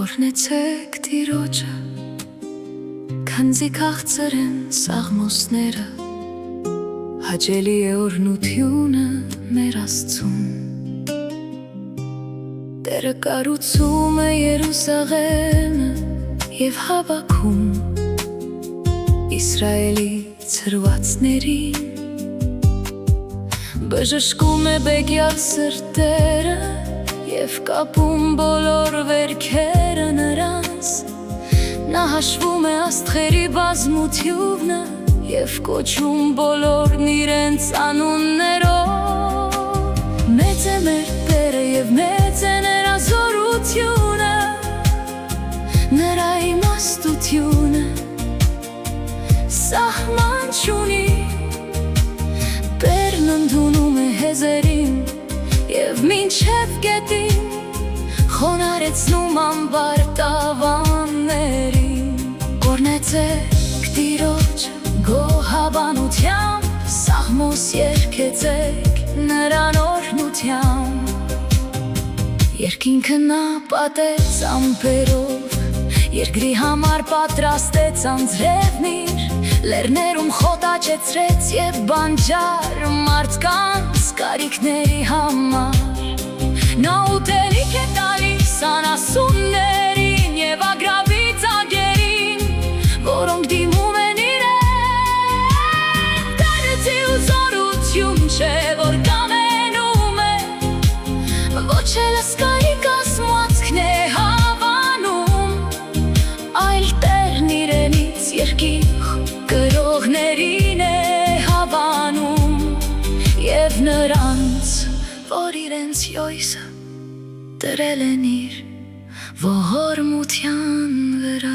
Օրհնեցեք Տիրոջը, քանզի քաղցր են սաղմոսները, հաճելի է օրհնությունը մեր Աստծուն։ Տերը կառուցում է Երուսաղեմը և հավաքում Իսրայելի ցրվածներին, բժշկում է բեկյալ սրտերը և կապում բոլոր վերքերը նրանց, նա հաշվում է աստղերի բազմությունը և կոչում բոլորն իրենց անուններով։ Մեծ է մեր Տերը և մեծ է նրա զորությունը, նրա իմաստությունը սահման չունի։ Տերն ընդունում է հեզերին և մինչև գետին, խոնարհեցնում ամբար տավաններին։ Օրհնեցեք Տիրոջը գոհաբանությամբ, սաղմոս երգեցեք նրան օրհնությամբ։ Երկինքը նա պատեց ամպերով, երկրի համար պատրաստեց անձրևնիր, լեռներում խոտ աճեցրեց և բանջար մարդկանց կարիքների համար։ Նա ուտելիք է տալիս անասուններին և ագռավի ծագերին, որոնք դիմում են իրեն։ Դարձի ու զորություն չէ, որ կամենում է, ոչ էլ ասկայի կազմվածքն է հավանում, այլ Տերն իրենից երկիխ կրողներին է հավանում և նրանց, որ իրենց յոսը դրել են իր ողորմության վրա։